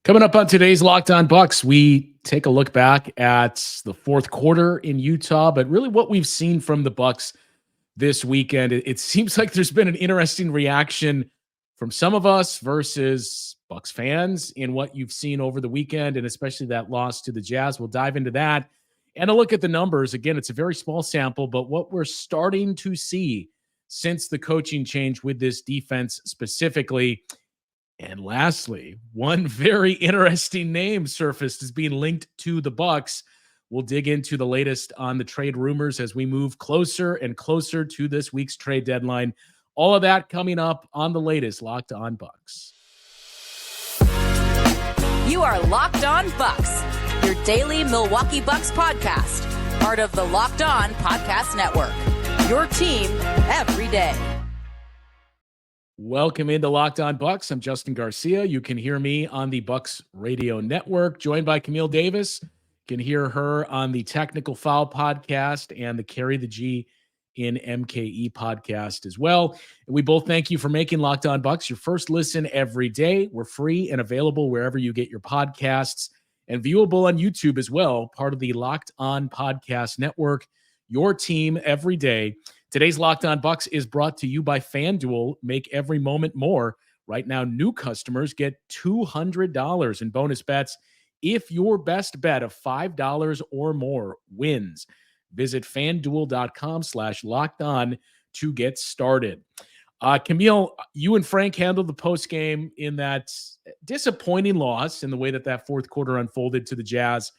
Coming up on today's Locked On Bucks, we take a look back at the fourth quarter in Utah, but really what we've seen from the Bucks this weekend. It seems like there's been an interesting reaction from some of us versus Bucks fans in what you've seen over the weekend, and especially that loss to the Jazz. We'll dive into that and a look at the numbers. Again, it's a very small sample, but what we're starting to see since the coaching change with this defense specifically. And lastly, one very interesting name surfaced as being linked to the Bucks. We'll dig into the latest on the trade rumors as we move closer and closer to this week's trade deadline. All of that coming up on the latest Locked On Bucks. You are Locked On Bucks, your daily Milwaukee Bucks podcast, part of the Locked On Podcast Network, your team every day. Welcome into Locked On Bucks. I'm Justin Garcia. You can hear me on the Bucks Radio Network, joined by Camille Davis. You can hear her on the Technical Foul podcast and the Carry the G in MKE podcast as well. And we both thank you for making Locked On Bucks your first listen every day. We're free and available wherever you get your podcasts and viewable on YouTube as well, part of the Locked On Podcast Network, your team every day. Today's Locked On Bucks is brought to you by FanDuel. Make every moment more. Right now, new customers get $200 in bonus bets if your best bet of $5 or more wins. Visit FanDuel.com/LockedOn to get started. Camille, you and Frank handled the postgame in that disappointing loss in the way that fourth quarter unfolded to the Jazz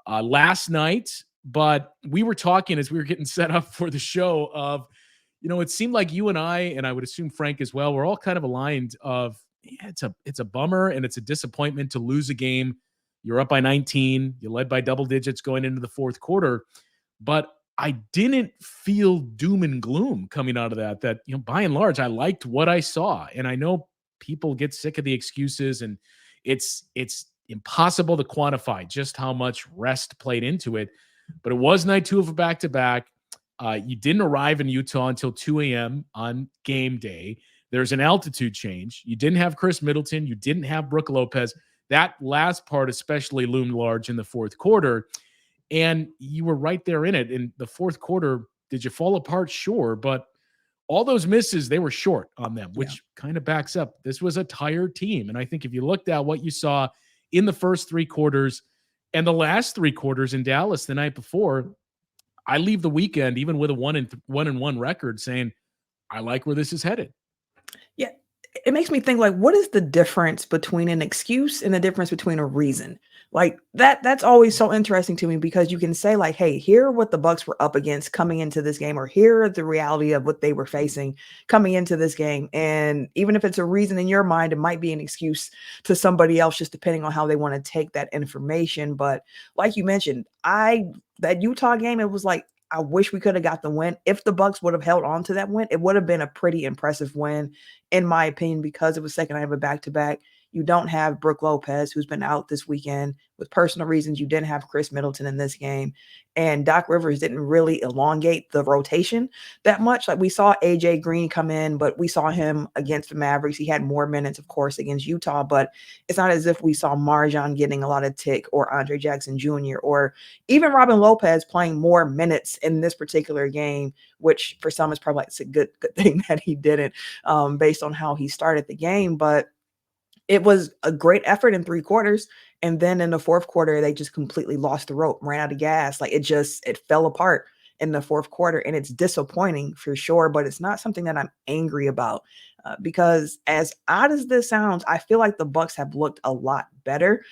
last night. But we were talking as we were getting set up for the show of, it seemed like you and I would assume Frank as well, we're all kind of aligned of, it's a bummer and it's a disappointment to lose a game. You're up by 19, you led by double digits going into the fourth quarter. But I didn't feel doom and gloom coming out of that, by and large, I liked what I saw. And I know people get sick of the excuses, and it's impossible to quantify just how much rest played into it. But it was night two of a back-to-back. You didn't arrive in Utah until 2 a.m. on game day. There's an altitude change. You didn't have Chris Middleton. You didn't have Brook Lopez. That last part especially loomed large in the fourth quarter. And you were right there in it. In the fourth quarter, did you fall apart? Sure. But all those misses, they were short on them, which kind of backs up. This was a tired team. And I think if you looked at what you saw in the first three quarters, and the last three quarters in Dallas the night before, I leave the weekend even with a 1-1 record saying, I like where this is headed. Yeah, it makes me think, like, what is the difference between an excuse and the difference between a reason? Like that's always so interesting to me, because you can say, like, hey, here are what the Bucks were up against coming into this game, or here are the reality of what they were facing coming into this game. And even if it's a reason in your mind, it might be an excuse to somebody else, just depending on how they want to take that information. But like you mentioned, that Utah game, it was like, I wish we could have got the win. If the Bucks would have held on to that win, it would have been a pretty impressive win, in my opinion, because it was second night of a back-to-back. You don't have Brook Lopez, who's been out this weekend with personal reasons. You didn't have Chris Middleton in this game. And Doc Rivers didn't really elongate the rotation that much. Like, we saw AJ Green come in, but we saw him against the Mavericks. He had more minutes, of course, against Utah, but it's not as if we saw Marjan getting a lot of tick, or Andre Jackson Jr., or even Robin Lopez playing more minutes in this particular game, which for some is probably like, it's a good thing that he didn't, based on how he started the game. But it was a great effort in three quarters. And then in the fourth quarter, they just completely lost the rope, ran out of gas. Like, it fell apart in the fourth quarter. And it's disappointing for sure, but it's not something that I'm angry about, because as odd as this sounds, I feel like the Bucks have looked a lot better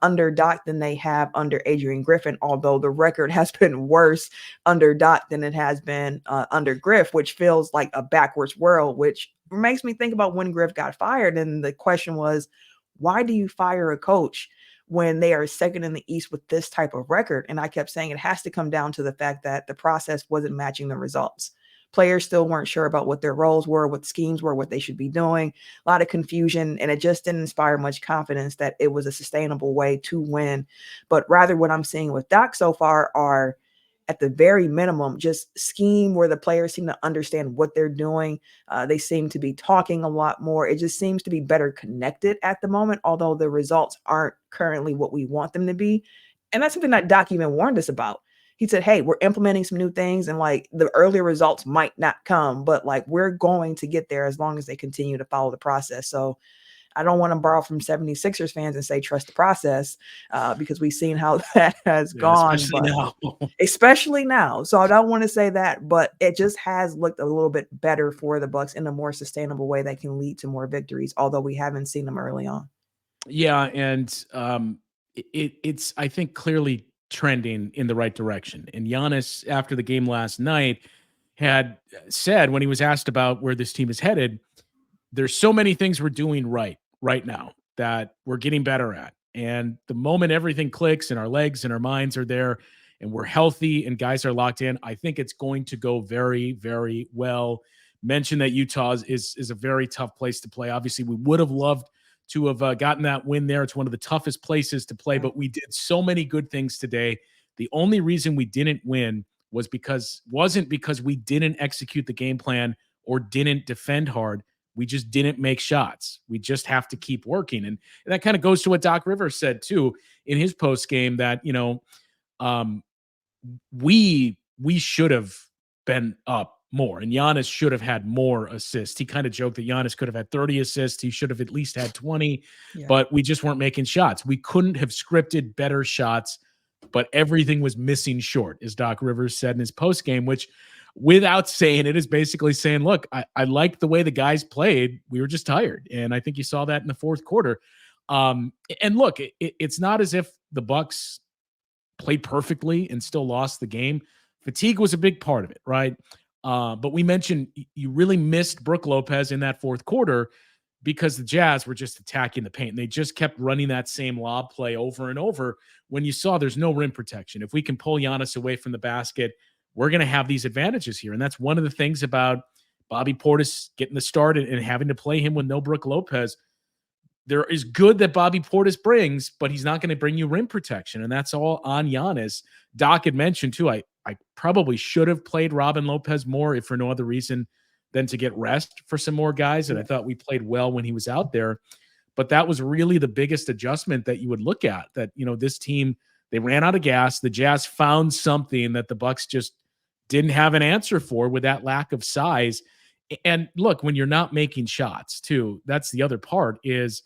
under Doc than they have under Adrian Griffin, although the record has been worse under Doc than it has been under Griff, which feels like a backwards world, which makes me think about when Griff got fired. And the question was, why do you fire a coach when they are second in the East with this type of record? And I kept saying it has to come down to the fact that the process wasn't matching the results. Players still weren't sure about what their roles were, what schemes were, what they should be doing. A lot of confusion, and it just didn't inspire much confidence that it was a sustainable way to win. But rather, what I'm seeing with Doc so far are at the very minimum, just scheme where the players seem to understand what they're doing. They seem to be talking a lot more. It just seems to be better connected at the moment, although the results aren't currently what we want them to be. And that's something that Doc even warned us about. He said, hey, we're implementing some new things, and like the earlier results might not come, but like we're going to get there as long as they continue to follow the process. So I don't want to borrow from 76ers fans and say trust the process, because we've seen how that has gone, especially now. So I don't want to say that, but it just has looked a little bit better for the Bucks in a more sustainable way that can lead to more victories, although we haven't seen them early on. Yeah, and it's I think clearly trending in the right direction. And Giannis, after the game last night, had said when he was asked about where this team is headed, there's so many things we're doing right now that we're getting better at. And the moment everything clicks and our legs and our minds are there and we're healthy and guys are locked in, I think it's going to go very, very well. Mentioned that Utah is a very tough place to play. Obviously, we would have loved to have gotten that win there. It's one of the toughest places to play, but we did so many good things today. The only reason we didn't win wasn't because we didn't execute the game plan or didn't defend hard. We just didn't make shots. We just have to keep working. And that kind of goes to what Doc Rivers said too in his post game, that, we should have been up more, and Giannis should have had more assists. He kind of joked that Giannis could have had 30 assists. He should have at least had 20, but we just weren't making shots. We couldn't have scripted better shots, but everything was missing short, as Doc Rivers said in his post game, which, without saying it, is basically saying, look, I liked the way the guys played. We were just tired. And I think you saw that in the fourth quarter. And look, it's not as if the Bucks played perfectly and still lost the game. Fatigue was a big part of it, right? But we mentioned you really missed Brook Lopez in that fourth quarter because the Jazz were just attacking the paint. And they just kept running that same lob play over and over when you saw there's no rim protection. If we can pull Giannis away from the basket, we're going to have these advantages here. And that's one of the things about Bobby Portis getting the start and having to play him with no Brook Lopez. There is good that Bobby Portis brings, but he's not going to bring you rim protection. And that's all on Giannis. Doc had mentioned too, I probably should have played Robin Lopez more, if for no other reason than to get rest for some more guys. And I thought we played well when he was out there. But that was really the biggest adjustment that you would look at, that, this team, they ran out of gas. The Jazz found something that the Bucks just didn't have an answer for with that lack of size. And look, when you're not making shots too, that's the other part, is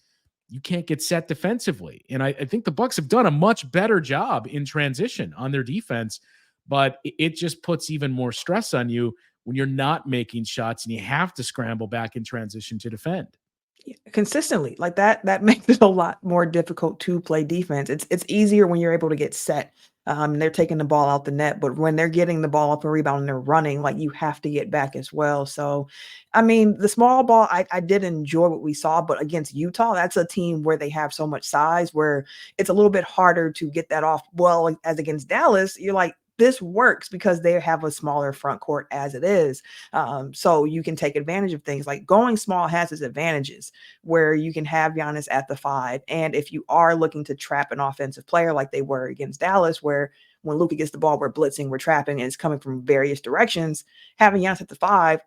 you can't get set defensively. And I think the Bucks have done a much better job in transition on their defense, but it just puts even more stress on you when you're not making shots and you have to scramble back in transition to defend. Consistently, like that makes it a lot more difficult to play defense. It's easier when you're able to get set. They're taking the ball out the net, but when they're getting the ball up and rebound and they're running, like, you have to get back as well. So, I mean, the small ball, I did enjoy what we saw, but against Utah, that's a team where they have so much size where it's a little bit harder to get that off. Well, as against Dallas, you're like, this works because they have a smaller front court as it is. So you can take advantage of things. Like, going small has its advantages where you can have Giannis at the 5. And if you are looking to trap an offensive player like they were against Dallas, where when Luka gets the ball, we're blitzing, we're trapping, and it's coming from various directions, having Giannis at the 5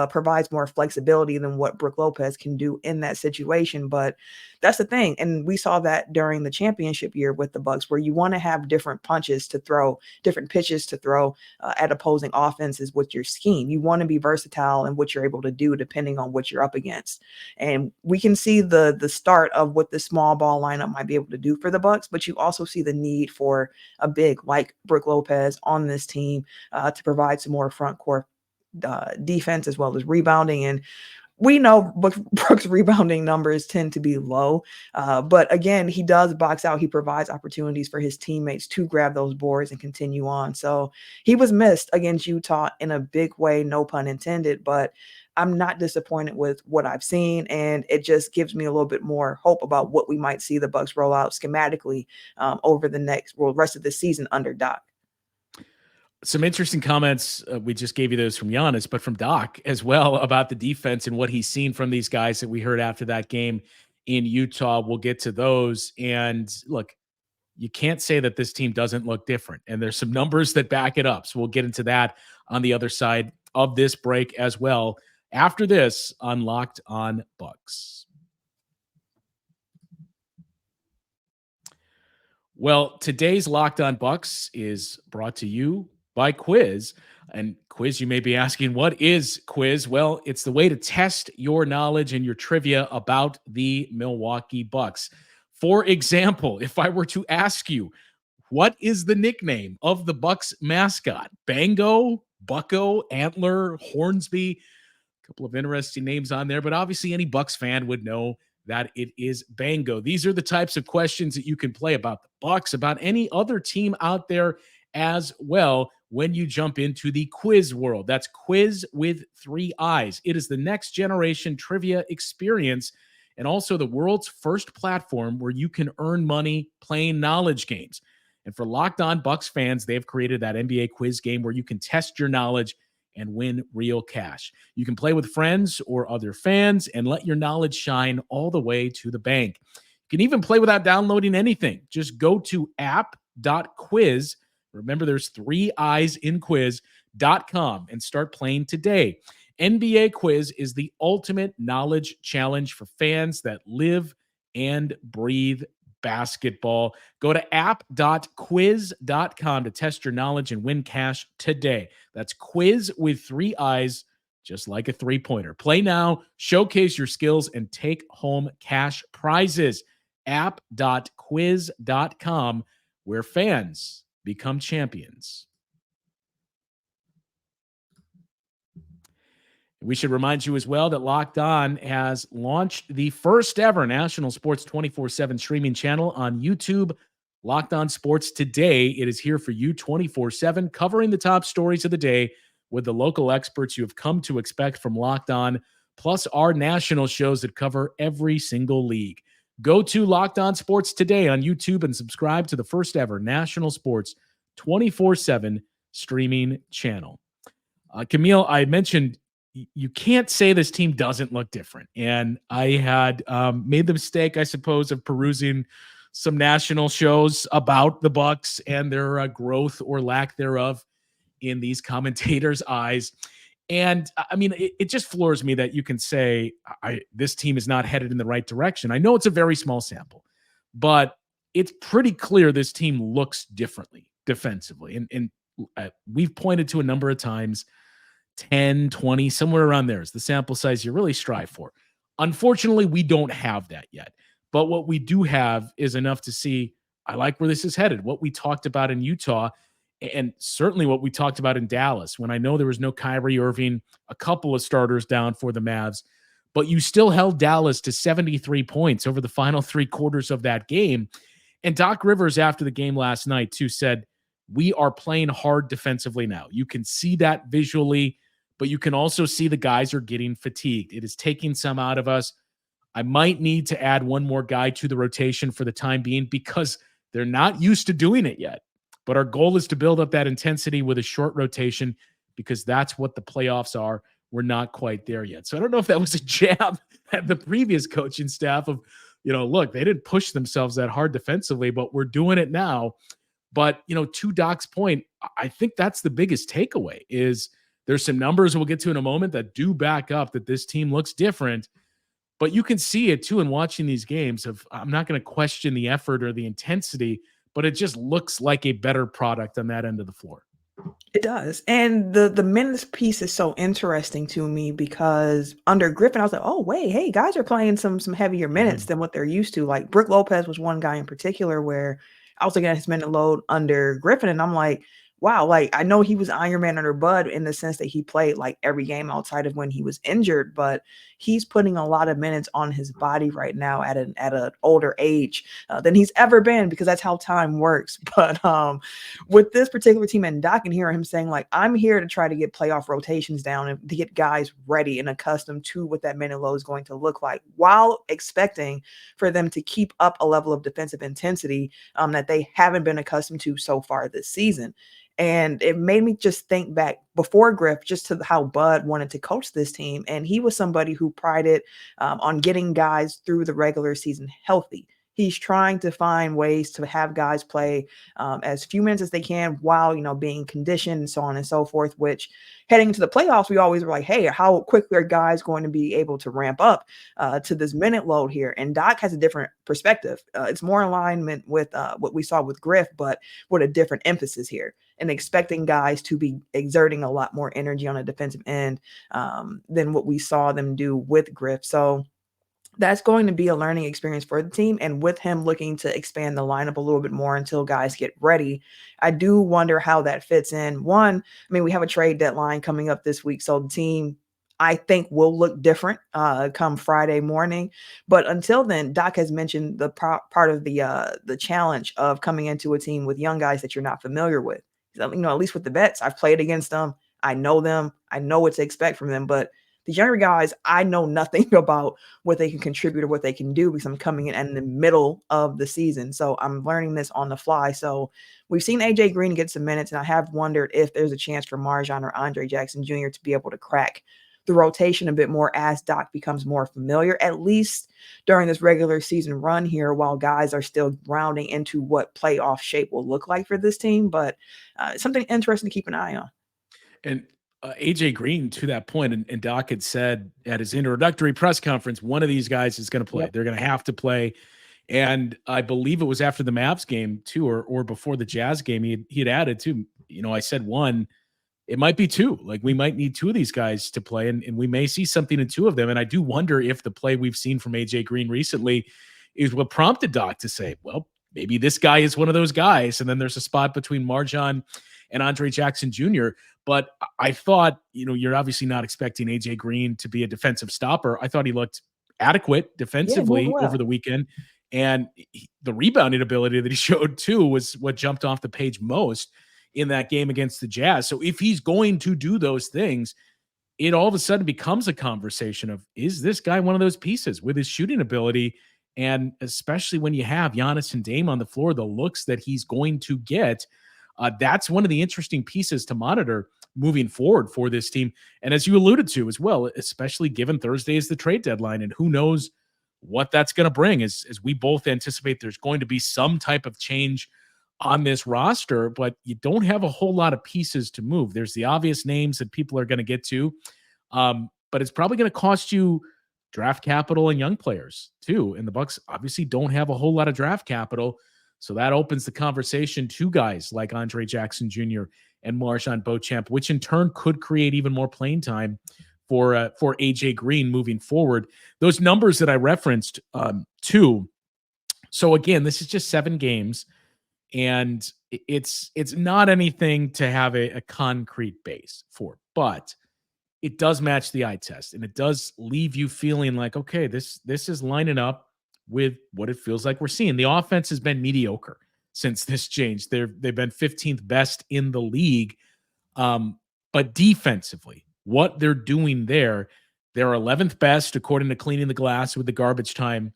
provides more flexibility than what Brook Lopez can do in that situation. But that's the thing. And we saw that during the championship year with the Bucks, where you want to have different punches to throw, different pitches to throw at opposing offenses with your scheme. You want to be versatile in what you're able to do depending on what you're up against. And we can see the start of what the small ball lineup might be able to do for the Bucks, but you also see the need for a big like Brook Lopez on this team to provide some more front court defense as well as rebounding. And we know Brook's rebounding numbers tend to be low, but again, he does box out. He provides opportunities for his teammates to grab those boards and continue on. So he was missed against Utah in a big way, no pun intended, but I'm not disappointed with what I've seen, and it just gives me a little bit more hope about what we might see the Bucks roll out schematically over the rest of the season under Doc. Some interesting comments. We just gave you those from Giannis, but from Doc as well about the defense and what he's seen from these guys that we heard after that game in Utah. We'll get to those. And look, you can't say that this team doesn't look different. And there's some numbers that back it up. So we'll get into that on the other side of this break as well. After this on Locked On Bucks. Well, today's Locked On Bucks is brought to you by Quiz. And Quiz, you may be asking, what is Quiz? Well, it's the way to test your knowledge and your trivia about the Milwaukee Bucks. For example, if I were to ask you, what is the nickname of the Bucks mascot? Bango, Bucko, Antler, Hornsby? A couple of interesting names on there, but obviously any Bucks fan would know that it is Bango. These are the types of questions that you can play about the Bucks, about any other team out there as well when you jump into the Quiz world. That's Quiz with 3 I's. It is the next generation trivia experience and also the world's first platform where you can earn money playing knowledge games. And for Locked On Bucks fans, they've created that NBA quiz game where you can test your knowledge and win real cash. You can play with friends or other fans and let your knowledge shine all the way to the bank. You can even play without downloading anything. Just go to app.quiz. Remember, there's 3 I's in quiz.com and start playing today. NBA Quiz is the ultimate knowledge challenge for fans that live and breathe basketball. Go to app.quiz.com to test your knowledge and win cash today. That's Quiz with 3 I's, just like a 3-pointer. Play now, showcase your skills, and take home cash prizes. App.quiz.com, where fans become champions. We should remind you as well that Locked On has launched the first ever national sports 24/7 streaming channel on YouTube, Locked On Sports Today. It is here for you 24/7, covering the top stories of the day with the local experts you have come to expect from Locked On, plus our national shows that cover every single league. Go to Locked On Sports Today on YouTube and subscribe to the first ever national sports 24/7 streaming channel. Camille, I mentioned you can't say this team doesn't look different. And I had made the mistake, I suppose, of perusing some national shows about the Bucks and their growth or lack thereof in these commentators' eyes. And I mean, it just floors me that you can say this team is not headed in the right direction. I know it's a very small sample, but it's pretty clear this team looks differently defensively. And we've pointed to a number of times 10, 20, somewhere around there is the sample size you really strive for. Unfortunately, we don't have that yet. But what we do have is enough to see, I like where this is headed. What we talked about in Utah, and certainly what we talked about in Dallas, when I know there was no Kyrie Irving, a couple of starters down for the Mavs, but you still held Dallas to 73 points over the final 3 quarters of that game. And Doc Rivers, after the game last night, too, said, we are playing hard defensively now. You can see that visually, but you can also see the guys are getting fatigued. It is taking some out of us. I might need to add one more guy to the rotation for the time being because they're not used to doing it yet. But our goal is to build up that intensity with a short rotation because that's what the playoffs are. We're not quite there yet. So I don't know if that was a jab at the previous coaching staff of, look, they didn't push themselves that hard defensively, but we're doing it now. But, to Doc's point, I think that's the biggest takeaway is there's some numbers we'll get to in a moment that do back up that this team looks different. But you can see it, too, in watching these games. I'm not going to question the effort or the intensity, but it just looks like a better product on that end of the floor. It does. And the minutes piece is so interesting to me because under Griffin, I was like, oh, wait, hey, guys are playing some heavier minutes than what they're used to. Like Brook Lopez was one guy in particular where I was looking at his minute load under Griffin, and I'm like, wow, like I know he was Iron Man under Bud in the sense that he played like every game outside of when he was injured, but he's putting a lot of minutes on his body right now at an older age than he's ever been because that's how time works. But with this particular team, and Doc can hear him saying like, I'm here to try to get playoff rotations down and to get guys ready and accustomed to what that minute load is going to look like while expecting for them to keep up a level of defensive intensity that they haven't been accustomed to so far this season. And it made me just think back before Griff, just to how Bud wanted to coach this team. And he was somebody who prided on getting guys through the regular season healthy. He's trying to find ways to have guys play as few minutes as they can while, being conditioned and so on and so forth, which heading into the playoffs, we always were like, hey, how quickly are guys going to be able to ramp up to this minute load here? And Doc has a different perspective. It's more in alignment with what we saw with Griff, but with a different emphasis here, and expecting guys to be exerting a lot more energy on a defensive end than what we saw them do with Griff. So that's going to be a learning experience for the team. And with him looking to expand the lineup a little bit more until guys get ready, I do wonder how that fits in. One, I mean, we have a trade deadline coming up this week, so the team, I think, will look different come Friday morning. But until then, Doc has mentioned the part of the challenge of coming into a team with young guys that you're not familiar with. So, at least with the vets, I've played against them. I know them. I know what to expect from them. But the younger guys, I know nothing about what they can contribute or what they can do because I'm coming in the middle of the season. So I'm learning this on the fly. So we've seen AJ Green get some minutes, and I have wondered if there's a chance for Marjon or Andre Jackson Jr. to be able to crack the rotation a bit more as Doc becomes more familiar, at least during this regular season run here, while guys are still rounding into what playoff shape will look like for this team. But something interesting to keep an eye on. And AJ Green, to that point, and Doc had said at his introductory press conference, one of these guys is going to play. Yep. They're going to have to play. And I believe it was after the Mavs game too, or before the Jazz game, he had added too, I said one, it might be two. Like, we might need two of these guys to play, and we may see something in two of them. And I do wonder if the play we've seen from AJ Green recently is what prompted Doc to say, well, maybe this guy is one of those guys. And then there's a spot between Marjon and Andre Jackson Jr. But I thought, you're obviously not expecting AJ Green to be a defensive stopper. I thought he looked adequate defensively over the weekend. And the rebounding ability that he showed too was what jumped off the page most in that game against the Jazz. So if he's going to do those things, it all of a sudden becomes a conversation of, is this guy one of those pieces with his shooting ability? And especially when you have Giannis and Dame on the floor, the looks that he's going to get, that's one of the interesting pieces to monitor moving forward for this team. And as you alluded to as well, especially given Thursday is the trade deadline, and who knows what that's going to bring, as we both anticipate there's going to be some type of change on this roster, but you don't have a whole lot of pieces to move. There's the obvious names that people are going to get to, but it's probably going to cost you draft capital and young players too. And the Bucks obviously don't have a whole lot of draft capital. So that opens the conversation to guys like Andre Jackson Jr. and Marjon Beauchamp, which in turn could create even more playing time for AJ Green moving forward. Those numbers that I referenced too. So again, this is just 7 games, and it's not anything to have a concrete base for, but it does match the eye test, and it does leave you feeling like, okay, this is lining up with what it feels like we're seeing. The offense has been mediocre since this change. They've been 15th best in the league. But defensively, what they're doing there, they're 11th best according to Cleaning the Glass with the garbage time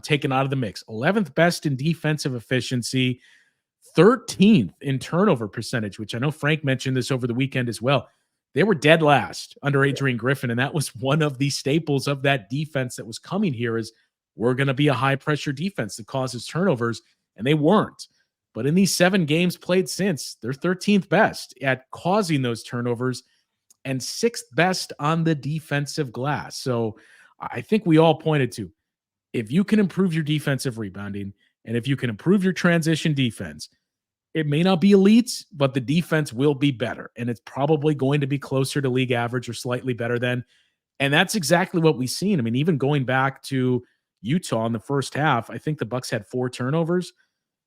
taken out of the mix. 11th best in defensive efficiency, 13th in turnover percentage, which I know Frank mentioned this over the weekend as well. They were dead last under Adrian Griffin, and that was one of the staples of that defense that was coming here, is we're going to be a high-pressure defense that causes turnovers, and they weren't. But in these 7 games played since, they're 13th best at causing those turnovers and 6th best on the defensive glass. So I think we all pointed to, if you can improve your defensive rebounding and if you can improve your transition defense, it may not be elite, but the defense will be better. And it's probably going to be closer to league average or slightly better than. And that's exactly what we've seen. I mean, even going back to Utah in the first half, I think the Bucks had 4 turnovers.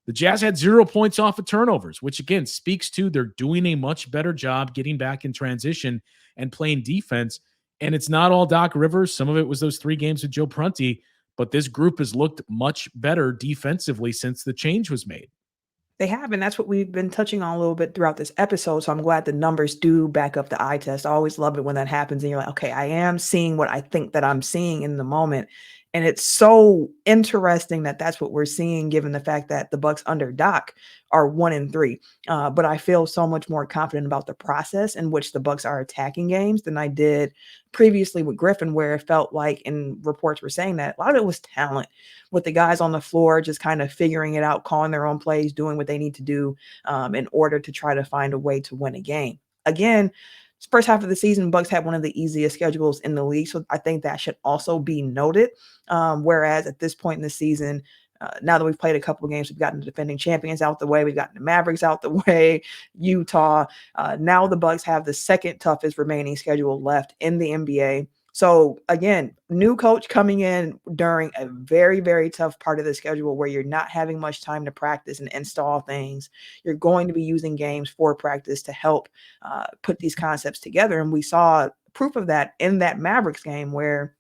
The Jazz had 0 points off of turnovers, which again speaks to they're doing a much better job getting back in transition and playing defense. And it's not all Doc Rivers. Some of it was those 3 games with Joe Prunty, but this group has looked much better defensively since the change was made. They have, and that's what we've been touching on a little bit throughout this episode. So I'm glad the numbers do back up the eye test. I always love it when that happens and you're like, okay, I am seeing what I think that I'm seeing in the moment. And it's so interesting that that's what we're seeing, given the fact that the Bucks under Doc are 1-3. But I feel so much more confident about the process in which the Bucks are attacking games than I did previously with Griffin, where it felt like, and reports were saying that a lot of it was talent, with the guys on the floor just kind of figuring it out, calling their own plays, doing what they need to do in order to try to find a way to win a game. Again, first half of the season, Bucks had one of the easiest schedules in the league, so I think that should also be noted. Whereas at this point in the season, now that we've played a couple of games, we've gotten the defending champions out the way, we've gotten the Mavericks out the way, Utah. Now the Bucks have the second toughest remaining schedule left in the NBA. So again, new coach coming in during a very, very tough part of the schedule where you're not having much time to practice and install things. You're going to be using games for practice to help put these concepts together. And we saw proof of that in that Mavericks game, where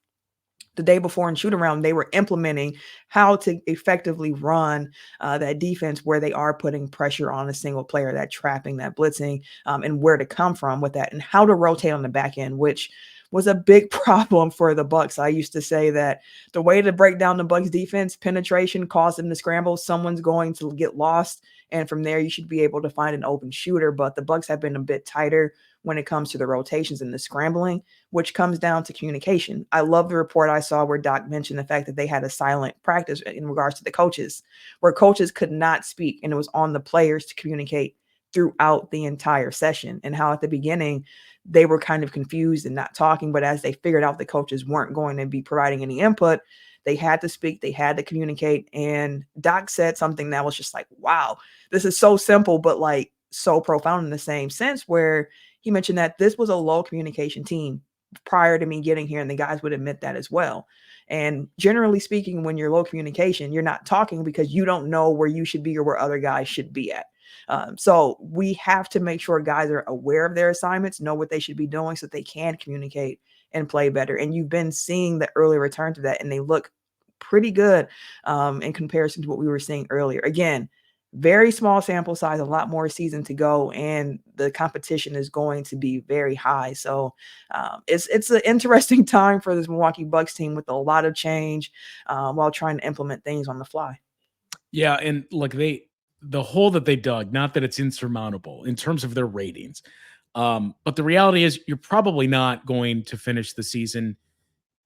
the day before in shoot around, they were implementing how to effectively run that defense, where they are putting pressure on a single player, that trapping, that blitzing, and where to come from with that, and how to rotate on the back end, which was a big problem for the Bucks. I used to say that the way to break down the Bucks defense, penetration, cause them to scramble, someone's going to get lost, and from there you should be able to find an open shooter. But the Bucks have been a bit tighter when it comes to the rotations and the scrambling, which comes down to communication. I love the report I saw where Doc mentioned the fact that they had a silent practice in regards to the coaches, where coaches could not speak, and it was on the players to communicate throughout the entire session, and how at the beginning they were kind of confused and not talking, but as they figured out the coaches weren't going to be providing any input, they had to speak, they had to communicate. And Doc said something that was just like, wow, this is so simple, but like so profound in the same sense, where he mentioned that this was a low communication team prior to me getting here, and the guys would admit that as well. And generally speaking, when you're low communication, you're not talking because you don't know where you should be or where other guys should be at. So we have to make sure guys are aware of their assignments, know what they should be doing, so that they can communicate and play better. And you've been seeing the early return to that, and they look pretty good in comparison to what we were seeing earlier. Again, very small sample size, a lot more season to go, and the competition is going to be very high. So it's an interesting time for this Milwaukee Bucks team, with a lot of change while trying to implement things on the fly. Yeah, and look, the hole that they dug, not that it's insurmountable in terms of their ratings, but the reality is you're probably not going to finish the season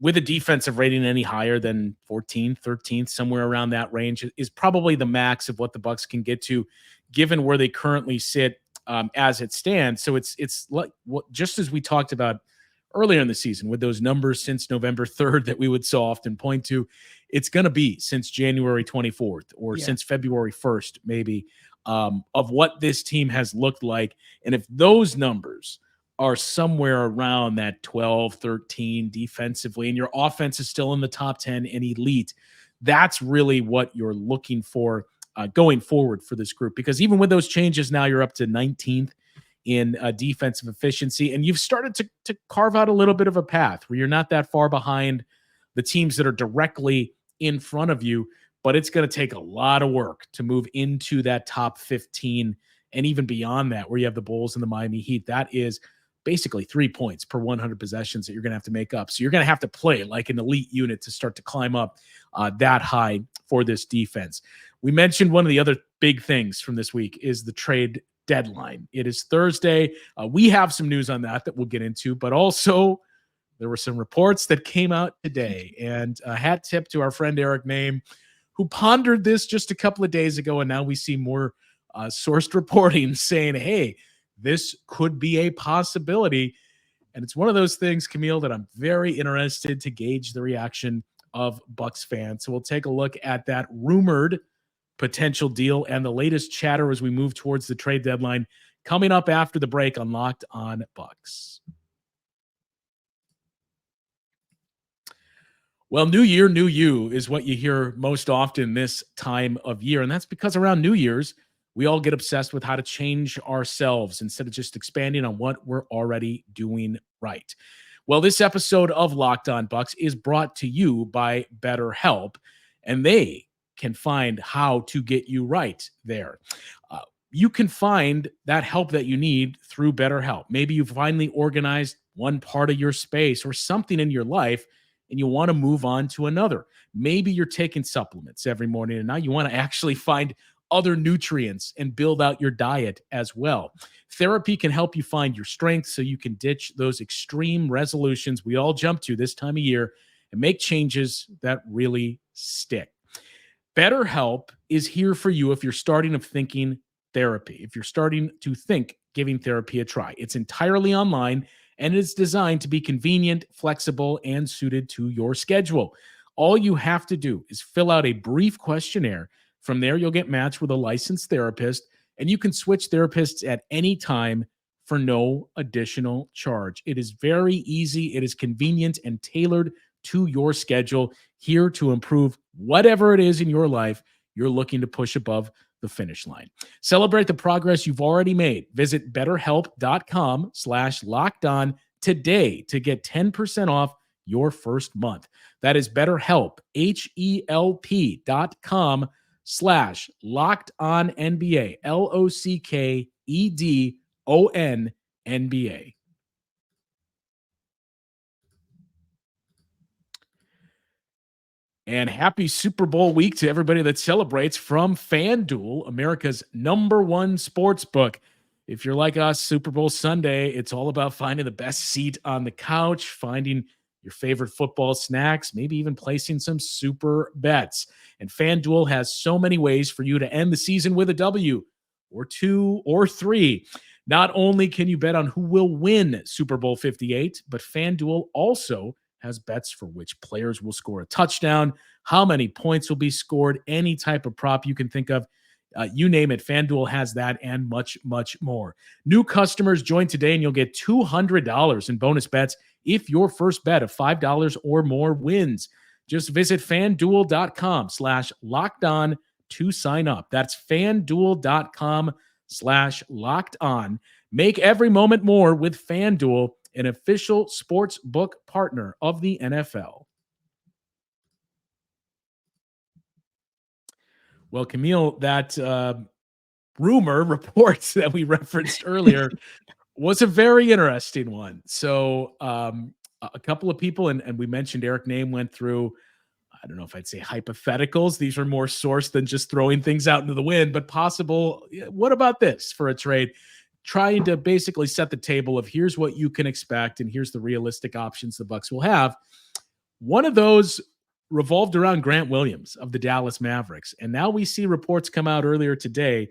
with a defensive rating any higher than 14th, 13th, somewhere around that range is probably the max of what the Bucks can get to, given where they currently sit as it stands. So it's like just as we talked about earlier in the season with those numbers since November 3rd that we would so often point to, it's going to be since January 24th or since February 1st, maybe, of what this team has looked like. And if those numbers are somewhere around that 12, 13 defensively, and your offense is still in the top 10 and elite, that's really what you're looking for going forward for this group. Because even with those changes, now you're up to 19th in defensive efficiency, and you've started to carve out a little bit of a path where you're not that far behind the teams that are directly in front of you, but it's going to take a lot of work to move into that top 15 and even beyond that, where you have the Bulls and the Miami Heat. That is basically 3 points per 100 possessions that you're going to have to make up. So you're going to have to play like an elite unit to start to climb up that high for this defense. We mentioned one of the other big things from this week is the trade deadline. It is Thursday. We have some news on that we'll get into, but also there were some reports that came out today, and a hat tip to our friend Eric Name, who pondered this just a couple of days ago. And now we see more sourced reporting saying, hey, this could be a possibility. And it's one of those things, Camille, that I'm very interested to gauge the reaction of Bucks fans. So we'll take a look at that rumored potential deal and the latest chatter as we move towards the trade deadline, coming up after the break on Locked On Bucks. Well, new year, new you is what you hear most often this time of year. And that's because around New Year's, we all get obsessed with how to change ourselves instead of just expanding on what we're already doing right. Well, this episode of Locked On Bucks is brought to you by BetterHelp, and they can find how to get you right there. You can find that help that you need through BetterHelp. Maybe you've finally organized one part of your space or something in your life, and you want to move on to another. Maybe you're taking supplements every morning and now you want to actually find other nutrients and build out your diet as well. Therapy can help you find your strength so you can ditch those extreme resolutions we all jump to this time of year and make changes that really stick. BetterHelp is here for you if you're starting to thinking therapy, if you're starting to think giving therapy a try. It's entirely online and it's designed to be convenient, flexible, and suited to your schedule. All you have to do is fill out a brief questionnaire. From there, you'll get matched with a licensed therapist, and you can switch therapists at any time for no additional charge. It is very easy. It is convenient and tailored to your schedule, here to improve whatever it is in your life you're looking to push above the finish line. Celebrate the progress you've already made. Visit betterhelp.com/lockedon today to get 10% off your first month. That is BetterHelp, HELP.com/LockedOnNBA, LOCKEDON NBA. And happy Super Bowl week to everybody that celebrates from FanDuel, America's #1 sports book. If you're like us, Super Bowl Sunday, it's all about finding the best seat on the couch, finding your favorite football snacks, maybe even placing some super bets. And FanDuel has so many ways for you to end the season with a W or 2 or 3. Not only can you bet on who will win Super Bowl 58, but FanDuel also has bets for which players will score a touchdown, how many points will be scored, any type of prop you can think of. You name it, FanDuel has that and much, much more. New customers join today and you'll get $200 in bonus bets if your first bet of $5 or more wins. Just visit FanDuel.com/lockedon to sign up. That's FanDuel.com/lockedon. Make every moment more with FanDuel, an official sports book partner of the NFL. Well, Camille, that report that we referenced earlier was a very interesting one. So a couple of people, and we mentioned Eric Name went through, I don't know if I'd say hypotheticals. These are more sourced than just throwing things out into the wind, but possible. What about this for a trade? Trying to basically set the table of here's what you can expect and here's the realistic options the Bucks will have. One of those revolved around Grant Williams of the Dallas Mavericks. And now we see reports come out earlier today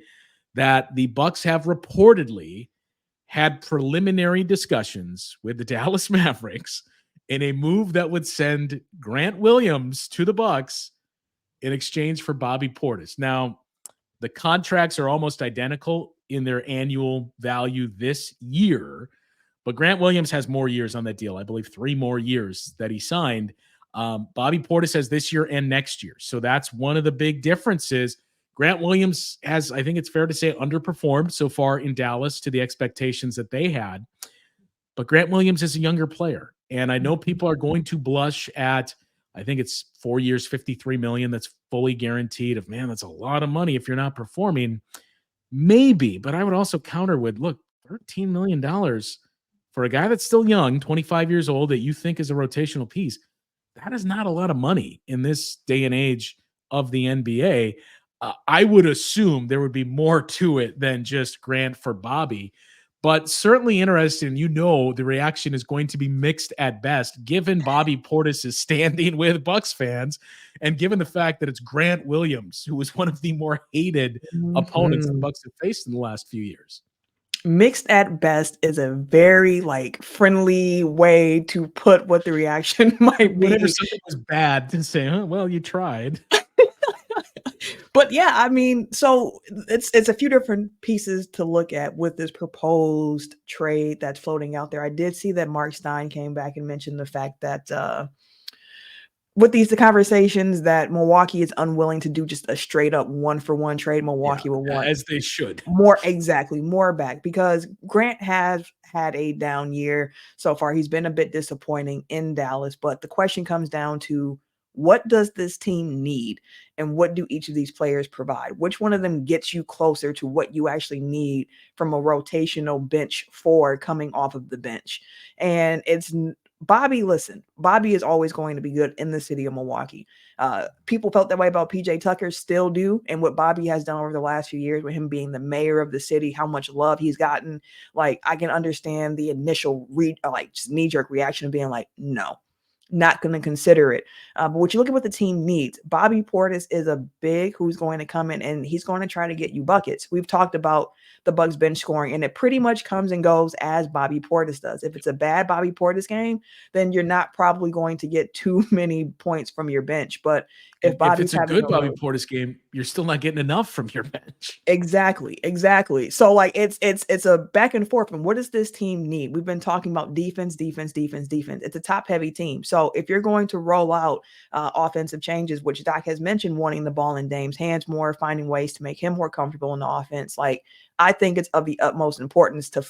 that the Bucks have reportedly had preliminary discussions with the Dallas Mavericks in a move that would send Grant Williams to the Bucks in exchange for Bobby Portis. Now, the contracts are almost identical in their annual value this year, but Grant Williams has more years on that deal. I believe 3 more years that he signed. Bobby Portis has this year and next year. So that's one of the big differences. Grant Williams has, I think it's fair to say, underperformed so far in Dallas to the expectations that they had. But Grant Williams is a younger player. And I know people are going to blush at, I think it's 4 years, $53 million. That's fully guaranteed of, man, that's a lot of money if you're not performing. Maybe, but I would also counter with, look, $13 million for a guy that's still young, 25 years old, that you think is a rotational piece. That is not a lot of money in this day and age of the NBA. I would assume there would be more to it than just Grant for Bobby, but certainly interesting. You know, the reaction is going to be mixed at best, given Bobby Portis' standing with Bucks fans and given the fact that it's Grant Williams, who was one of the more hated opponents the Bucks have faced in the last few years. Mixed at best is a very friendly way to put what the reaction might be. Whenever something was bad, to say, well, you tried. But yeah, I mean, so it's a few different pieces to look at with this proposed trade that's floating out there. I did see that Mark Stein came back and mentioned the fact that with the conversations that Milwaukee is unwilling to do just a straight up 1-for-1 trade. Milwaukee will want, as they should, more back, because Grant has had a down year so far. He's been a bit disappointing in Dallas, but the question comes down to, what does this team need and what do each of these players provide? Which one of them gets you closer to what you actually need from a rotational bench forward coming off of the bench? And it's Bobby, listen, Bobby is always going to be good in the city of Milwaukee. People felt that way about PJ Tucker, still do. And what Bobby has done over the last few years with him being the mayor of the city, how much love he's gotten. Like, I can understand the initial just knee-jerk reaction of being like, no, not going to consider it. But what you look at what the team needs, Bobby Portis is a big who's going to come in and he's going to try to get you buckets. We've talked about the Bucks bench scoring, and it pretty much comes and goes as Bobby Portis does. If it's a bad Bobby Portis game, then you're not probably going to get too many points from your bench. But if it's a good Bobby Portis game, you're still not getting enough from your bench. Exactly. So like it's a back and forth. And what does this team need? We've been talking about defense. It's a top heavy team. So if you're going to roll out offensive changes, which Doc has mentioned, wanting the ball in Dame's hands more, finding ways to make him more comfortable in the offense, like I think it's of the utmost importance to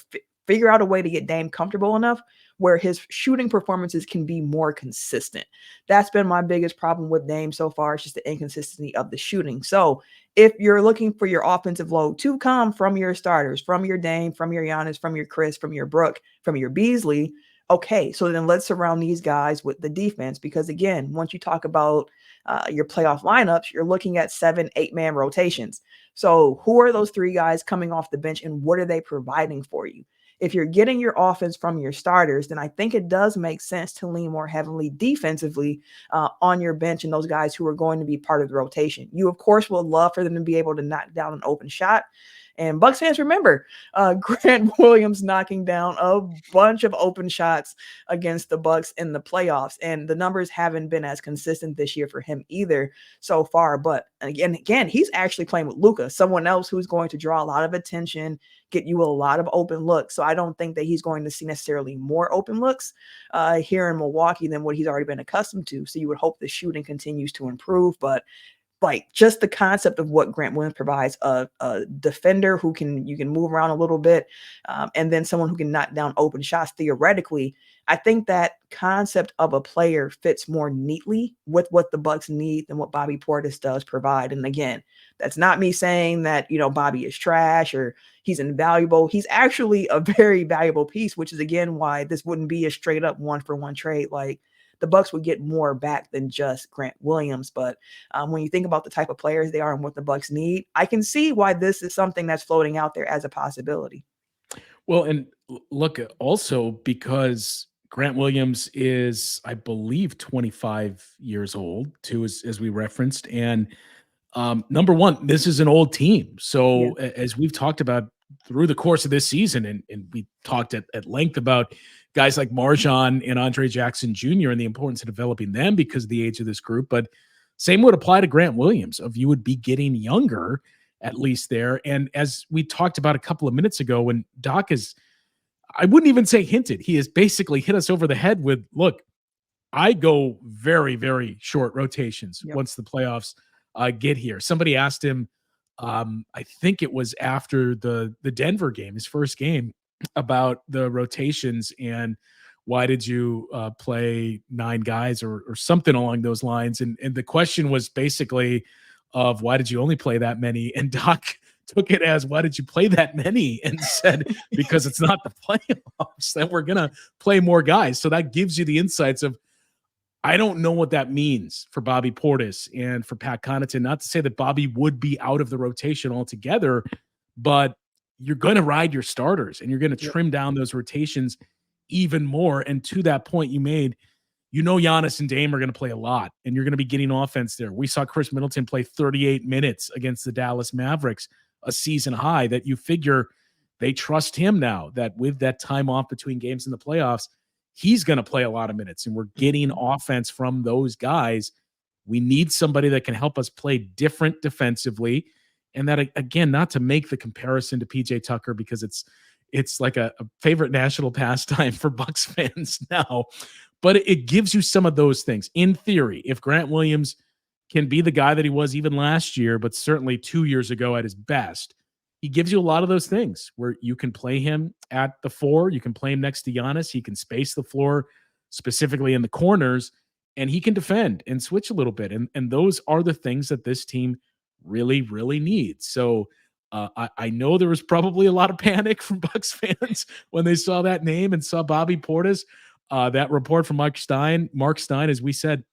figure out a way to get Dame comfortable enough where his shooting performances can be more consistent. That's been my biggest problem with Dame so far. It's just the inconsistency of the shooting. So if you're looking for your offensive load to come from your starters, from your Dame, from your Giannis, from your Chris, from your Brook, from your Beasley, okay, so then let's surround these guys with the defense. Because again, once you talk about your playoff lineups, you're looking at 7-8-man rotations. So who are those three guys coming off the bench and what are they providing for you? If you're getting your offense from your starters, then I think it does make sense to lean more heavily defensively on your bench and those guys who are going to be part of the rotation. You, of course, would love for them to be able to knock down an open shot. And Bucks fans remember Grant Williams knocking down a bunch of open shots against the Bucks in the playoffs. And the numbers haven't been as consistent this year for him either so far. But again, he's actually playing with Luka, someone else who's going to draw a lot of attention, get you a lot of open looks. So I don't think that he's going to see necessarily more open looks here in Milwaukee than what he's already been accustomed to. So you would hope the shooting continues to improve. But like just the concept of what Grant Williams provides, a defender who you can move around a little bit, and then someone who can knock down open shots theoretically. I think that concept of a player fits more neatly with what the Bucks need than what Bobby Portis does provide. And again, that's not me saying that, Bobby is trash or he's invaluable. He's actually a very valuable piece, which is again why this wouldn't be a straight up 1-for-1 trade. Like, the Bucks would get more back than just Grant Williams. But when you think about the type of players they are and what the Bucks need, I can see why this is something that's floating out there as a possibility. Well, and look, also because Grant Williams is, I believe, 25 years old, too, as we referenced. And number one, this is an old team. So as we've talked about through the course of this season, and we talked at length about guys like Marjan and Andre Jackson Jr. and the importance of developing them because of the age of this group. But same would apply to Grant Williams, of you would be getting younger, at least there. And as we talked about a couple of minutes ago, when Doc is, I wouldn't even say hinted, he has basically hit us over the head with, look, I go very, very short rotations once the playoffs get here. Somebody asked him, I think it was after the Denver game, his first game, about the rotations and why did you play 9 guys or something along those lines. And the question was basically of why did you only play that many? And Doc took it as, why did you play that many? And said, because it's not the playoffs, that we're going to play more guys. So that gives you the insights of, I don't know what that means for Bobby Portis and for Pat Connaughton. Not to say that Bobby would be out of the rotation altogether, but you're going to ride your starters and you're going to trim down those rotations even more. And to that point you made, Giannis and Dame are going to play a lot and you're going to be getting offense there. We saw Chris Middleton play 38 minutes against the Dallas Mavericks, a season high, that you figure they trust him now, that with that time off between games in the playoffs, he's going to play a lot of minutes and we're getting offense from those guys. We need somebody that can help us play different defensively. And that, again, not to make the comparison to PJ Tucker, because it's like a favorite national pastime for Bucks fans now, but it gives you some of those things. In theory, if Grant Williams can be the guy that he was even last year, but certainly 2 years ago at his best, he gives you a lot of those things where you can play him at the 4, you can play him next to Giannis, he can space the floor specifically in the corners, and he can defend and switch a little bit. And those are the things that this team really, really needs. So I know there was probably a lot of panic from Bucks fans when they saw that name and saw Bobby Portis. that report from Mark Stein, as we said,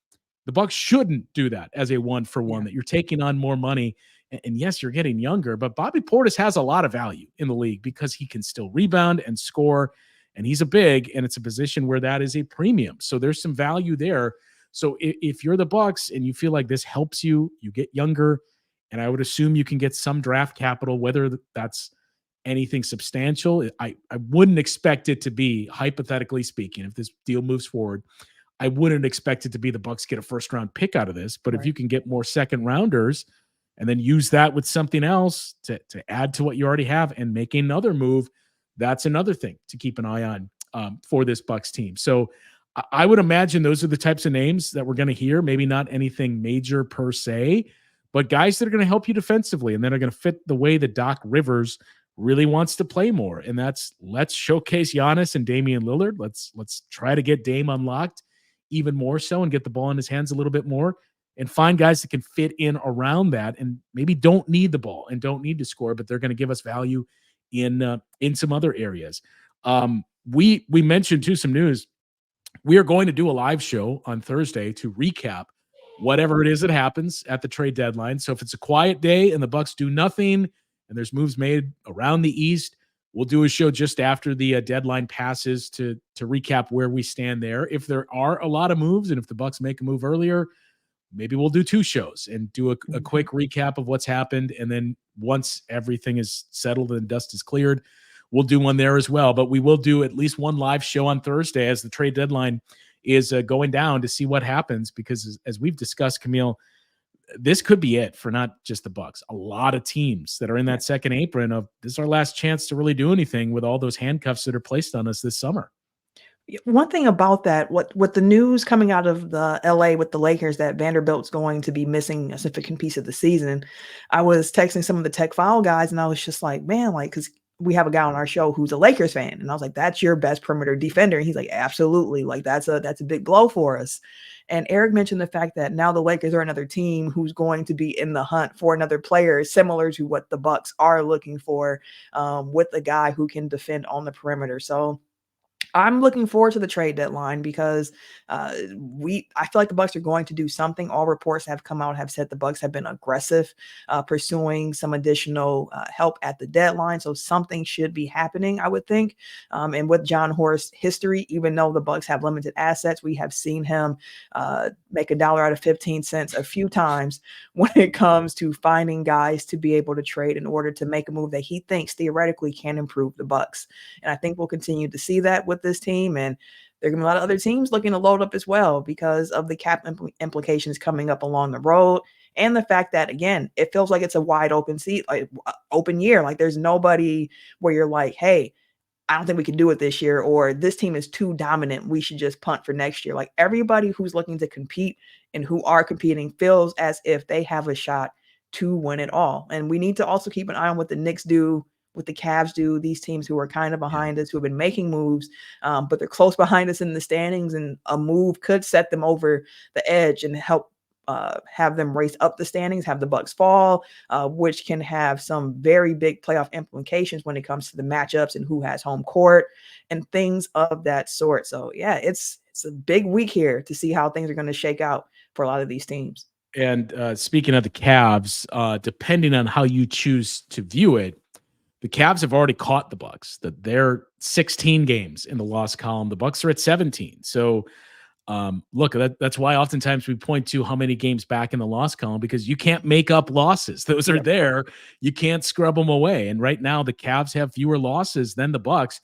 the Bucks shouldn't do that as a 1-for-1, that you're taking on more money. And yes, you're getting younger, but Bobby Portis has a lot of value in the league because he can still rebound and score, and he's a big, and it's a position where that is a premium. So there's some value there. So if you're the Bucks and you feel like this helps you, you get younger, and I would assume you can get some draft capital, whether that's anything substantial. I wouldn't expect it to be, hypothetically speaking, if this deal moves forward, I wouldn't expect it to be the Bucks get a first-round pick out of this. But if you can get more second-rounders and then use that with something else to add to what you already have and make another move, that's another thing to keep an eye on for this Bucks team. So I would imagine those are the types of names that we're going to hear. Maybe not anything major per se, but guys that are going to help you defensively and then are going to fit the way that Doc Rivers really wants to play more. And that's, let's showcase Giannis and Damian Lillard. Let's try to get Dame unlocked even more so and get the ball in his hands a little bit more, and find guys that can fit in around that and maybe don't need the ball and don't need to score, but they're going to give us value in some other areas. We mentioned too some news. We are going to do a live show on Thursday to recap whatever it is that happens at the trade deadline. So if it's a quiet day and the Bucks do nothing and there's moves made around the East, we'll do a show just after the deadline passes to recap where we stand there. If there are a lot of moves and if the Bucks make a move earlier, maybe we'll do 2 shows and do a quick recap of what's happened. And then once everything is settled and dust is cleared, we'll do one there as well. But we will do at least one live show on Thursday as the trade deadline is going down to see what happens. Because as we've discussed, Camille, this could be it for not just the Bucks. A lot of teams that are in that second apron of this is our last chance to really do anything with all those handcuffs that are placed on us this summer. One thing about that, what the news coming out of the LA with the Lakers that Vanderbilt's going to be missing a significant piece of the season, I was texting some of the Tech File guys and I was just like, man, like, because we have a guy on our show who's a Lakers fan. And I was like, that's your best perimeter defender. And he's like, absolutely. Like, that's a big blow for us. And Eric mentioned the fact that now the Lakers are another team who's going to be in the hunt for another player similar to what the Bucks are looking for, with a guy who can defend on the perimeter. So I'm looking forward to the trade deadline because I feel like the Bucks are going to do something. All reports have come out have said the Bucks have been aggressive, pursuing some additional help at the deadline. So something should be happening, I would think. And with John Horst's history, even though the Bucks have limited assets, we have seen him make $1 out of 15 cents a few times when it comes to finding guys to be able to trade in order to make a move that he thinks theoretically can improve the Bucks. And I think we'll continue to see that with this team, and there are going to be a lot of other teams looking to load up as well because of the cap implications coming up along the road, and the fact that, again, it feels like it's a wide open seat, like open year. Like there's nobody where you're like, hey, I don't think we can do it this year, or this team is too dominant, we should just punt for next year. Like everybody who's looking to compete and who are competing feels as if they have a shot to win it all. And we need to also keep an eye on what the Knicks do, what the Cavs do, these teams who are kind of behind us, who have been making moves, but they're close behind us in the standings, and a move could set them over the edge and help have them race up the standings, have the Bucks fall, which can have some very big playoff implications when it comes to the matchups and who has home court and things of that sort. So yeah, it's a big week here to see how things are going to shake out for a lot of these teams. And speaking of the Cavs, depending on how you choose to view it, the Cavs have already caught the Bucks. That they're 16 games in the loss column. The Bucks are at 17. So look, that's why oftentimes we point to how many games back in the loss column, because you can't make up losses. Those are there. You can't scrub them away. And right now the Cavs have fewer losses than the Bucks.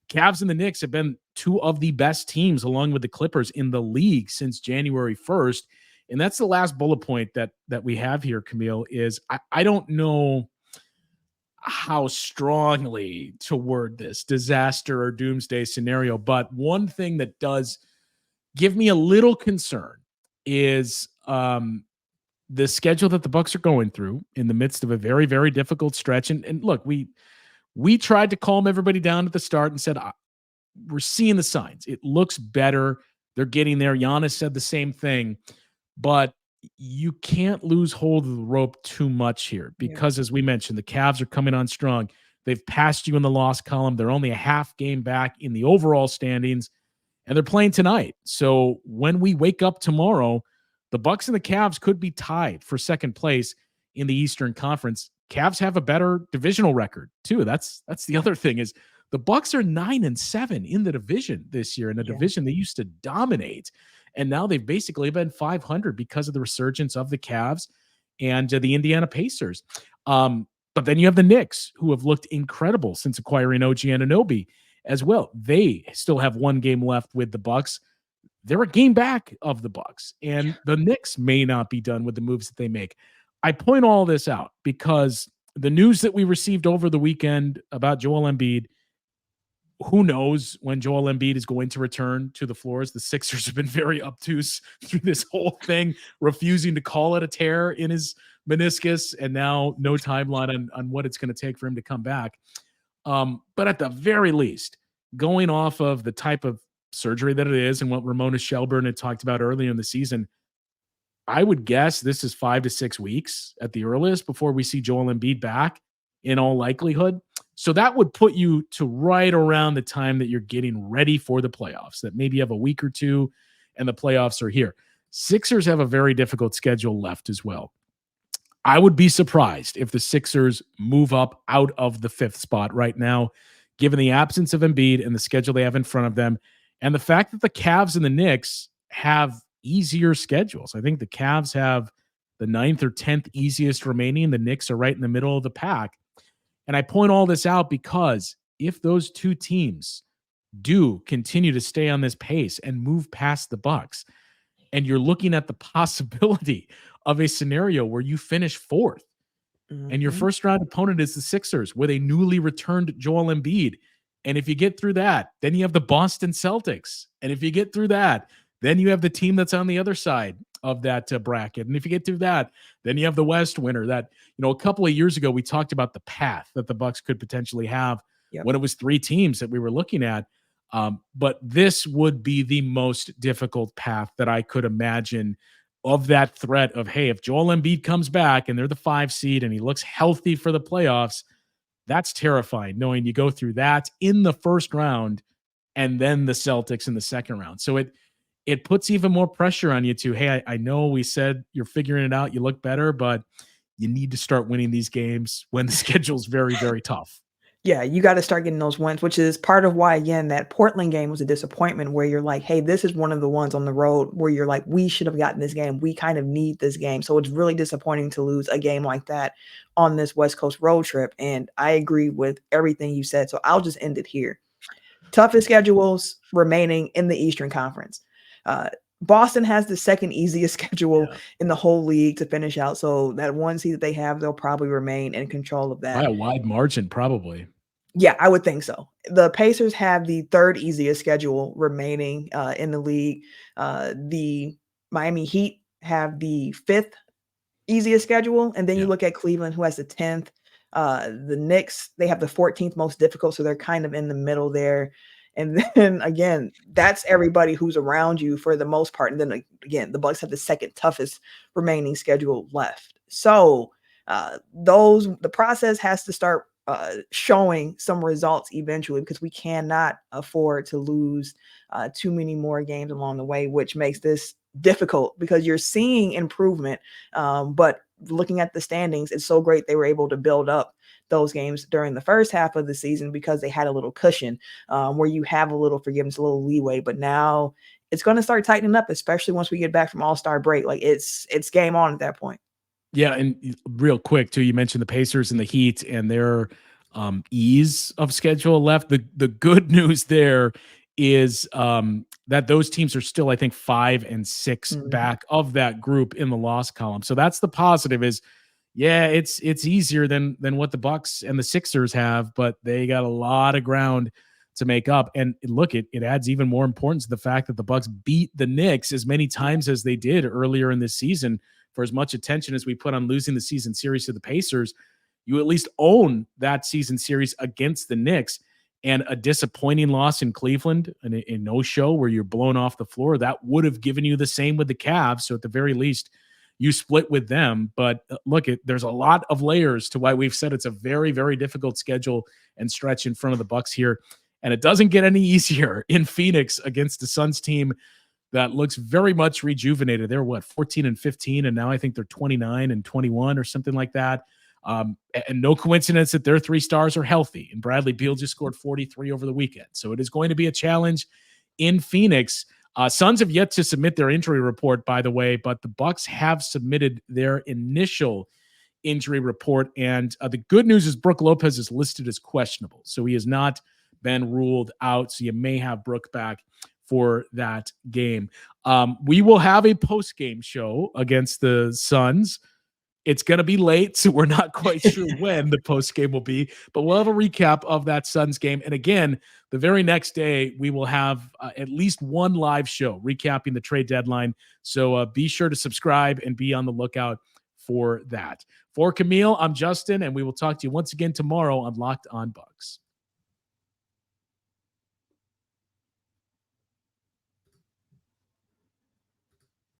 Cavs and the Knicks have been 2 of the best teams, along with the Clippers, in the league since January 1st. And that's the last bullet point that we have here, Camille, is I don't know how strongly to word this disaster or doomsday scenario, but one thing that does give me a little concern is the schedule that the Bucks are going through in the midst of a very, very difficult stretch. And look, we tried to calm everybody down at the start and said, we're seeing the signs. It looks better. They're getting there. Giannis said the same thing, but you can't lose hold of the rope too much here because, as we mentioned, the Cavs are coming on strong. They've passed you in the loss column. They're only a half game back in the overall standings. and they're playing tonight. So when we wake up tomorrow, the Bucks and the Cavs could be tied for second place in the Eastern Conference. Cavs have a better divisional record too. That's the other thing is the Bucks are 9-7 in the division this year, in a division they used to dominate. And now they've basically been 500 because of the resurgence of the Cavs and the Indiana Pacers. But then you have the Knicks, who have looked incredible since acquiring OG Anunoby as well. They still have one game left with the Bucks. They're a game back of the Bucks, and the Knicks may not be done with the moves that they make. I point all this out because the news that we received over the weekend about Joel Embiid, who knows when Joel Embiid is going to return to the floors. The Sixers have been very obtuse through this whole thing, refusing to call it a tear in his meniscus, and now no timeline on what it's going to take for him to come back. But at the very least, going off of the type of surgery that it is and what Ramona Shelburne had talked about earlier in the season, I would guess this is 5 to 6 weeks at the earliest before we see Joel Embiid back in all likelihood. So that would put you to right around the time that you're getting ready for the playoffs, that maybe you have a week or two and the playoffs are here. Sixers have a very difficult schedule left as well. I would be surprised if the Sixers move up out of the 5th spot right now, given the absence of Embiid and the schedule they have in front of them, and the fact that the Cavs and the Knicks have easier schedules. I think the Cavs have the 9th or 10th easiest remaining. The Knicks are right in the middle of the pack. And I point all this out because if those two teams do continue to stay on this pace and move past the Bucks, and you're looking at the possibility of a scenario where you finish 4th and your first round opponent is the Sixers with a newly returned Joel Embiid. And if you get through that, then you have the Boston Celtics. And if you get through that, then you have the team that's on the other side of that bracket. And if you get through that, then you have the West winner. That, a couple of years ago, we talked about the path that the Bucks could potentially have when it was 3 teams that we were looking at. But this would be the most difficult path that I could imagine of that threat of, hey, if Joel Embiid comes back and they're the 5 seed and he looks healthy for the playoffs, that's terrifying, knowing you go through that in the first round and then the Celtics in the second round. So it puts even more pressure on you to, hey, I know we said you're figuring it out, you look better, but you need to start winning these games when the schedule's very, very tough. Yeah, you got to start getting those wins, which is part of why, again, that Portland game was a disappointment where you're like, hey, this is one of the ones on the road where you're like, we should have gotten this game. We kind of need this game. So it's really disappointing to lose a game like that on this West Coast road trip. And I agree with everything you said. So I'll just end it here. Toughest schedules remaining in the Eastern Conference. Boston has the second easiest schedule in the whole league to finish out. So that 1 seed that they have, they'll probably remain in control of that. By a wide margin, probably. Yeah, I would think so. The Pacers have the 3rd easiest schedule remaining in the league. The Miami Heat have the 5th easiest schedule. And then you look at Cleveland, who has the 10th. The Knicks, they have the 14th most difficult. So they're kind of in the middle there. And then again, that's everybody who's around you for the most part. And then again, the Bucks have the 2nd toughest remaining schedule left. So the process has to start showing some results eventually, because we cannot afford to lose too many more games along the way, which makes this difficult because you're seeing improvement. But looking at the standings, it's so great they were able to build up those games during the first half of the season because they had a little cushion where you have a little forgiveness, a little leeway. But now it's going to start tightening up, especially once we get back from All-Star break. Like it's game on at that point. Yeah, and real quick too, you mentioned the Pacers and the Heat and their ease of schedule left. The good news there is that those teams are still, I think, 5 and 6 back of that group in the loss column. So that's the positive is, yeah, it's easier than what the Bucks and the Sixers have, but they got a lot of ground to make up. And look, it adds even more importance to the fact that the Bucks beat the Knicks as many times as they did earlier in this season. For as much attention as we put on losing the season series to the Pacers, you at least own that season series against the Knicks. And a disappointing loss in Cleveland, a no-show where you're blown off the floor, that would have given you the same with the Cavs. So at the very least, you split with them. But look, there's a lot of layers to why we've said it's a very, very difficult schedule and stretch in front of the Bucks here. And it doesn't get any easier in Phoenix against the Suns team that looks very much rejuvenated. They're 14-15, and now I think they're 29-21 or something like that. And no coincidence that their 3 stars are healthy. And Bradley Beal just scored 43 over the weekend. So it is going to be a challenge in Phoenix. Suns have yet to submit their injury report, by the way, but the Bucks have submitted their initial injury report. And the good news is Brook Lopez is listed as questionable. So he has not been ruled out. So you may have Brook back for that game. We will have a post-game show against the Suns. It's going to be late, so we're not quite sure when the post-game will be, but we'll have a recap of that Suns game. And again, the very next day, we will have at least one live show recapping the trade deadline. So be sure to subscribe and be on the lookout for that. For Camille, I'm Justin, and we will talk to you once again tomorrow on Locked On Bucks.